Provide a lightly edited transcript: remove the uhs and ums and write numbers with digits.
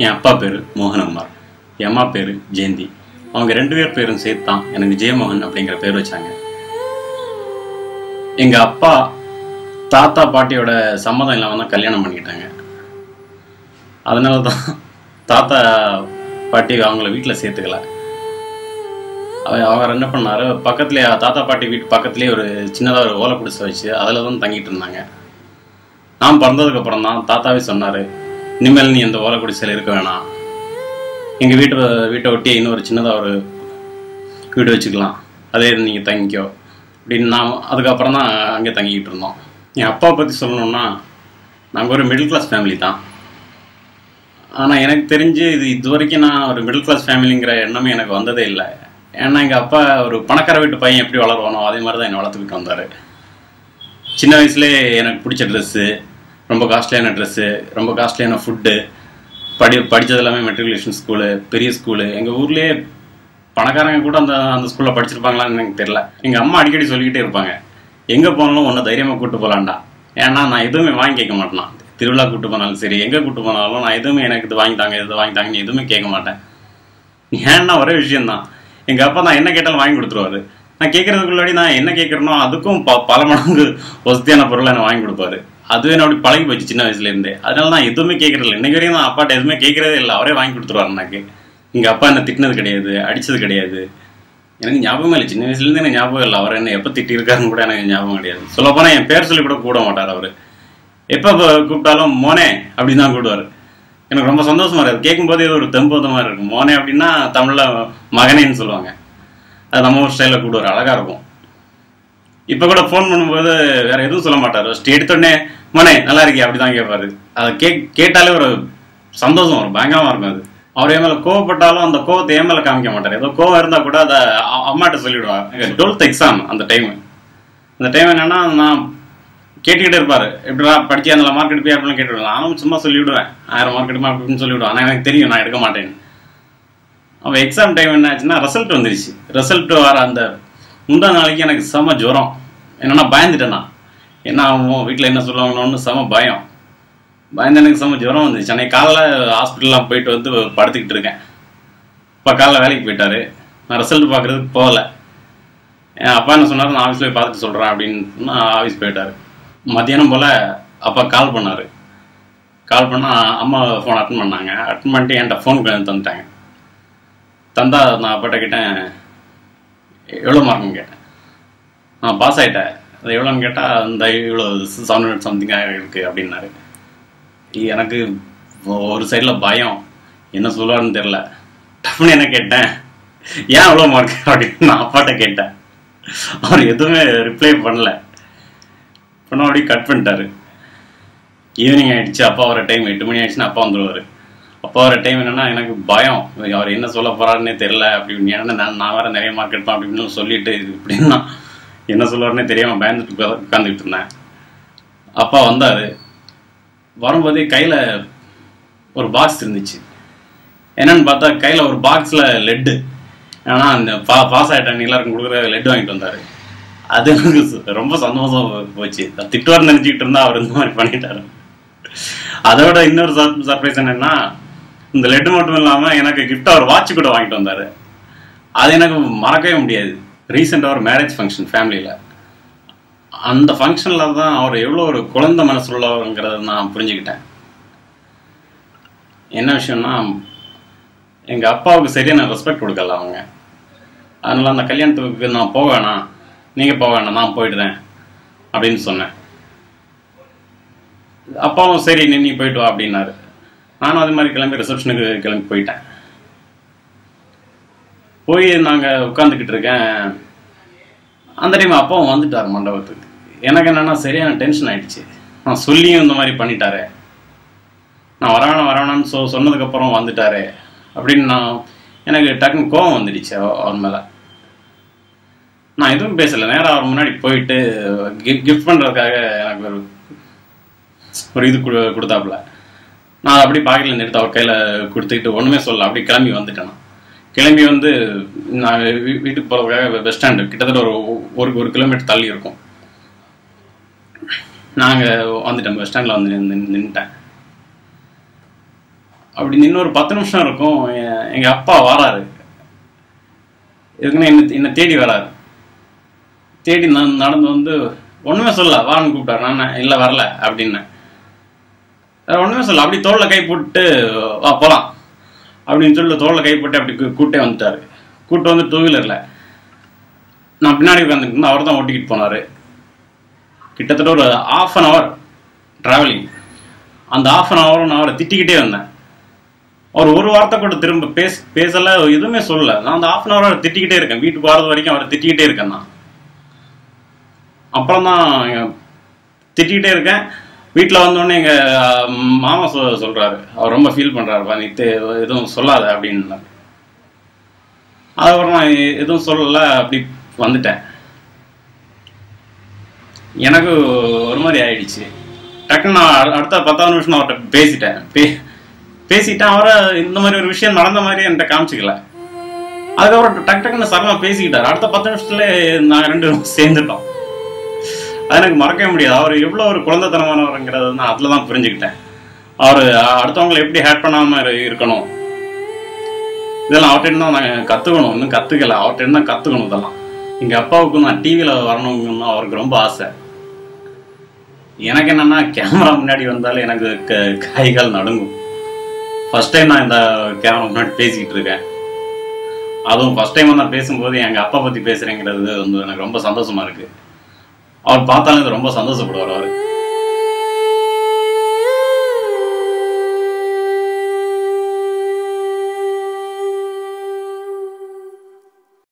என் அப்பா பேர் மோகனகுமார், என் அம்மா பேர் ஜெயந்தி. அவங்க 2 பேர் பேரும் சேர்த்து தான் எனக்கு ஜெயமோகன் அப்படிங்கிற பேர் வச்சாங்க. எங்கள் அப்பா தாத்தா பாட்டியோட சம்மதம் இல்லாமல் தான் கல்யாணம் பண்ணிக்கிட்டாங்க. அதனால தான் தாத்தா பாட்டி அவங்கள வீட்டில் சேர்த்துக்கல. அவர் என்ன பண்ணார், பக்கத்துலேயே தாத்தா பாட்டி வீட்டு பக்கத்துலேயே ஒரு சின்னதாக ஒரு ஓலை குடிசை வச்சு அதில் தான் தங்கிட்டு இருந்தாங்க. நான் பிறந்ததுக்கப்புறம் தான் தாத்தாவே சொன்னார், இனிமேல் நீ இந்த ஓலை குடிசையில் இருக்க வேணாம், எங்கள் வீட்டை ஒட்டி இன்னொரு சின்னதாக ஒரு வீடு வச்சுக்கலாம், அதே நீங்கள் தங்கிக்கோ அப்படின்னு. நான் அதுக்கப்புறம் தான் அங்கே தங்கிக்கிட்டு இருந்தோம். என் அப்பாவை பற்றி சொல்லணுன்னா, நாங்கள் ஒரு மிடில் கிளாஸ் ஃபேமிலி தான். ஆனால் எனக்கு தெரிஞ்சு இது வரைக்கும் நான் ஒரு மிடில் கிளாஸ் ஃபேமிலிங்கிற எண்ணமே எனக்கு வந்ததே இல்லை. ஏன்னா எங்கள் அப்பா ஒரு பணக்கார வீட்டு பையன் எப்படி வளருவானோ அதே மாதிரி தான் என்னை வளர்த்துக்கிட்டு வந்தார். சின்ன வயசுலேயே எனக்கு பிடிச்ச ட்ரெஸ்ஸு, ரொம்ப காஸ்ட்லியான ட்ரெஸ்ஸு, ரொம்ப காஸ்ட்லியான ஃபுட்டு, படித்தது எல்லாமே மெட்ரிகுலேஷன் ஸ்கூலு, பெரிய ஸ்கூலு. எங்கள் ஊர்லேயே பணக்காரங்க கூட அந்த ஸ்கூலில் படிச்சிருப்பாங்களான்னு எனக்கு தெரியல. எங்கள் அம்மா அடிக்கடி சொல்லிக்கிட்டே இருப்பாங்க, எங்கே போனாலும் ஒன்றை தைரியமாக கூப்பிட்டு போகலான்டா. ஏன்னா நான் எதுவுமே வாங்கி கேட்க மாட்டேனா. திருவிழா கூப்பிட்டு போனாலும் சரி, எங்கே கூப்பிட்டு போனாலும் நான் எதுவுமே எனக்கு இது வாங்கித்தாங்க இது வாங்கித்தாங்கன்னு எதுவுமே கேட்க மாட்டேன். ஏன்னா ஒரே விஷயந்தான், எங்கள் அப்பா நான் என்ன கேட்டாலும் வாங்கி கொடுத்துருவாரு. நான் கேட்குறதுக்குள்ளாடி நான் என்ன கேட்குறேனோ அதுக்கும் பல மடங்கு வசதியான பொருளை எனக்கு வாங்கி கொடுப்பாரு. அதுவே நான் அப்படி பழகி போச்சு சின்ன வயசுலேருந்தே. அதனால நான் எதுவுமே கேட்குறதில்ல. இன்றைக்கு வரையும் நான் அப்பாட்ட எதுவுமே கேட்குறதே இல்லை, அவரே வாங்கி கொடுத்துருவாரு எனக்கு. எங்கள் அப்பா என்ன திட்டினது கிடையாது, அடித்தது கிடையாது. எனக்கு ஞாபகமே இல்லை, சின்ன வயசுலேருந்து எனக்கு ஞாபகம் இல்லை. அவர் என்ன எப்போ திட்டிருக்காருன்னு கூட எனக்கு ஞாபகம் கிடையாது. சொல்லப்போனால் என் பேர் சொல்லி கூட மாட்டார் அவர். எப்போ கூப்பிட்டாலும் மோனே அப்படின்னு தான் கூப்பிடுவார். எனக்கு ரொம்ப சந்தோஷமாக இருக்குது. கேட்கும்போது ஏதோ ஒரு தெம்புத மாதிரி இருக்கும். மோனே அப்படின்னா தமிழில் மகனேன்னு சொல்லுவாங்க. அது நம்ம ஒரு ஸ்டைலில் கூப்பிடுவார், அழகாக இருக்கும். இப்போ கூட ஃபோன் பண்ணும்போது வேறு எதுவும் சொல்ல மாட்டார். ஃபஸ்ட்டு எடுத்தோடனே மோனே நல்லா இருக்கே அப்படி தான் கேட்பாரு. அதை கேட்டாலே ஒரு சந்தோஷம், ஒரு பயங்கரமாக இருக்கும். அது அவர் என் மேலே கோவப்பட்டாலும் அந்த கோவத்தை என் மேலே காமிக்க மாட்டார். ஏதோ கோவம் இருந்தால் கூட அதை அம்மாட்ட சொல்லிவிடுவாங்க. 12th எக்ஸாம் அந்த டைம் என்னென்னா நான் கேட்டுக்கிட்டே இருப்பார், எப்படிடா படித்து அதில் மார்க் எடுப்பேன் அப்படின்னு கேட்டுவிடுவேன். நானும் சும்மா சொல்லிவிடுவேன், 1000 மார்க் எடுப்பேன் அப்படின்னு சொல்லிவிடுவேன். ஆனால் எனக்கு தெரியும் நான் எடுக்க மாட்டேன்னு. அவன் எக்ஸாம் டைம் என்ன ஆச்சுன்னா, ரிசல்ட் வந்துருச்சு. ரிசல்ட் வர அந்த முந்தா நாளைக்கு எனக்கு செம ஜுரம். என்னென்னா பயந்துட்டேன்னா, என்ன ஆகும் வீட்டில் என்ன சொல்லுவாங்கன்னு செம பயந்து எனக்கு செம ஜுரம் வந்துச்சு. அன்னைக்கு காலைல ஹாஸ்பிட்டல்லாம் போயிட்டு வந்து படுத்துக்கிட்டு இருக்கேன். அப்பா காலைல வேலைக்கு போயிட்டாரு. நான் ரிசல்ட் பார்க்குறதுக்கு போகலை. என் அப்பா என்ன சொன்னார், நான் ஆஃபீஸ் போய் பார்த்துட்டு சொல்கிறேன் அப்படின்னு ஆஃபீஸ் போயிட்டார். மத்தியானம் போல் அப்பா கால் பண்ணார். கால் பண்ணால் அம்மா ஃபோன் அட்டன் பண்ணாங்க. அட்டன் பண்ணிட்டு என்கிட்ட ஃபோன் தந்துட்டாங்க. தந்தா நான் அப்பாட்ட கேட்டேன், எவ்வளோ மார்க்குன்னு கேட்டேன். நான் பாஸ் ஆகிட்டேன். அது எவ்வளோன்னு கேட்டால் இந்த இவ்வளோ 700 சம்திங்காக இருக்குது அப்படின்னாரு. எனக்கு ஒரு சைடில் பயம், என்ன சொல்லுவாருன்னு தெரில. டப்புன்னு என்ன கேட்டேன், ஏன் அவ்வளோ மார்க் அப்படின்னு நான் அப்பாட்ட கேட்டேன். அவர் எதுவுமே ரிப்ளை பண்ணல. பண்ண அப்படியே கட் பண்ணிட்டாரு. ஈவினிங் ஆகிடுச்சு, அப்பா வர டைம் 8 மணி ஆகிடுச்சுன்னா அப்பா வந்துடுவார். அப்போ வர டைம் என்னென்னா எனக்கு பயம், அவர் என்ன சொல்ல போகிறாருன்னே தெரில அப்படின்னு. ஏன்னா நான் வேறு நிறைய மார்க் எடுப்பேன் அப்படின்னு சொல்லிட்டு இப்படின்னா என்ன சொல்லுவாருன்னே தெரியாமல் பயந்துட்டு உட்காந்துக்கிட்டு இருந்தேன். அப்பா வந்தார். வரும்போதே கையில் ஒரு பாக்ஸ் இருந்துச்சு. என்னென்னு பார்த்தா கையில் ஒரு பாக்ஸில் லெட்டு. ஏன்னா அந்த பாஸ் ஆகிட்டாங்க எல்லாருக்கும் கொடுக்குற லெட்டு வாங்கிட்டு வந்தார். அது எனக்கு ரொம்ப சந்தோஷம் போச்சு. திட்டுவார்னு நினச்சிக்கிட்டு இருந்தால் அவர் இந்த மாதிரி பண்ணிட்டார். அதோட இன்னொரு சர்ப்ரைஸ் என்னென்னா, இந்த லெட்டு மட்டும் இல்லாமல் எனக்கு கிஃப்டாக ஒரு வாட்ச் கூட வாங்கிட்டு வந்தார். அது எனக்கு மறக்கவே முடியாது. ரீசெண்டாக ஒரு மேரேஜ் ஃபங்க்ஷன் ஃபேமிலியில். அந்த ஃபங்க்ஷனில் தான் அவர் எவ்வளோ ஒரு குழந்தை மனசு உள்ளவங்கிறத நான் புரிஞ்சுக்கிட்டேன். என்ன விஷயம்னா, எங்கள் அப்பாவுக்கு சரியான ரெஸ்பெக்ட் கொடுக்கல அவங்க. அதனால் அந்த கல்யாணத்துக்கு நான் போக வேணாம், நீங்கள் போக வேணாம், நான் போயிடுறேன் அப்படின்னு சொன்னேன். அப்பாவும் சரி நீ போயிட்டு வா அப்படின்னாரு. நானும் அது மாதிரி கிளம்பி ரிசப்ஷனுக்கு கிளம்பி போயிட்டேன். போய் நாங்கள் உட்காந்துக்கிட்டு இருக்கேன். அந்த டைம் அப்பாவும் வந்துட்டார் மண்டபத்துக்கு. எனக்கு என்னென்னா சரியான டென்ஷன் ஆகிடுச்சு. நான் சொல்லியும் இந்த மாதிரி பண்ணிட்டாரே, நான் வரவேணான்னு சொன்னதுக்கப்புறம் வந்துட்டாரே அப்படின்னு எனக்கு டக்குன்னு கோவம் வந்துடுச்சு அவர் மேலே. நான் எதுவும் பேசலை. நேராக அவர் முன்னாடி போயிட்டு கிஃப்ட் பண்ணுறதுக்காக எனக்கு ஒரு இது கொடுத்தாப்புல. நான் அப்படி பாக்கெட்லேருந்து எடுத்து அவர் கையில் கொடுத்துக்கிட்டு ஒன்றுமே சொல்லலை, அப்படி கிளம்பி வந்துட்டேன். கிளம்பி வந்து நான் வீட்டுக்கு போகிறதுக்காக பஸ் ஸ்டாண்டு கிட்டத்தட்ட ஒரு கிலோமீட்டர் தள்ளி இருக்கும். நாங்கள் வந்துட்டேன், பஸ் ஸ்டாண்டில் வந்து நின்றுட்டேன். அப்படி இன்னொரு 10 நிமிஷம் இருக்கும். எங்கள் அப்பா வராரு. இதுக்குன்னு என்னை தேடி வராரு. தேடி நான் நடந்து வந்து ஒன்றுமே சொல்ல, வான்னு கூப்பிட்டாரு. நான் இல்லை வரல அப்படின்னேன். ஒன்றுமே சொல்ல, அப்படி தோளில் கை போட்டு வா போகலாம் அப்படின்னு சொல்லி தோளில் கை போட்டு அப்படி கூட்டே வந்துட்டார். கூப்பிட்டு வந்து 2 வீலரில் நான் பின்னாடி உட்காந்துட்டு அவர் தான் ஓட்டிக்கிட்டு போனார். கிட்டத்தட்ட ஒரு 1/2 hour ட்ராவலிங். அந்த 1/2 hour நான் அவரை திட்டிக்கிட்டே வந்தேன். அவர் ஒரு வார்த்தை கூட திரும்ப பேசலை, எதுவுமே சொல்லலை. நான் அந்த 1/2 hour அவரை திட்டிக்கிட்டே இருக்கேன். வீட்டுக்கு வரது வரைக்கும் அவரை திட்டிக்கிட்டே இருக்கேன். நான் அப்புறம் தான் திட்டிக்கிட்டே இருக்கேன். வீட்டில் வந்தோடனே எங்கள் மாமா சொல்கிறாரு, அவர் ரொம்ப ஃபீல் பண்ணுறாருப்பா, நீ எதுவும் சொல்லாத அப்படின்னாரு. அதுக்கப்புறம் நான் எதுவும் சொல்லலை, அப்படி வந்துட்டேன். எனக்கு ஒரு மாதிரி ஆயிடுச்சு. டக்குன்னு நான் அடுத்த 10வது நிமிஷம் அவர்கிட்ட பேசிட்டேன். அவரை இந்த மாதிரி ஒரு விஷயம் நடந்த மாதிரி என்கிட்ட காமிச்சிக்கல. அதுக்கப்புறம் டக்குன்னு சரமாக பேசிக்கிட்டார். அடுத்த 10 நிமிஷத்துல நாங்கள் 2 பேரும் சேர்ந்துட்டோம். அது எனக்கு மறக்கவே முடியாது. அவர் எவ்வளோ ஒரு குழந்தைத்தனமானவருங்கிறத நான் அதில் தான் புரிஞ்சுக்கிட்டேன். அவர் அடுத்தவங்களை எப்படி ஹேட் பண்ணாமல் இருக்கணும், இதெல்லாம் அவர்கிட்ட தான் நான் கற்றுக்கணும். இன்னும் கற்றுக்கல, அவர்கிட்ட தான் கற்றுக்கணும் இதெல்லாம். எங்கள் அப்பாவுக்கும் நான் டிவியில் வரணும்னு அவருக்கு ரொம்ப ஆசை. எனக்கு என்னென்னா கேமரா முன்னாடி வந்தாலும் எனக்கு கைகால் நடுங்கும். ஃபஸ்ட் டைம் நான் இந்த கேமரா முன்னாடி பேசிக்கிட்டு இருக்கேன். அதுவும் ஃபஸ்ட் டைம் நான் பேசும்போது எங்கள் அப்பா பற்றி பேசுகிறேங்கிறது வந்து எனக்கு ரொம்ப சந்தோஷமாக இருக்குது. அவர் பார்த்தாலும் இது ரொம்ப சந்தோஷப்படுவார். அவர்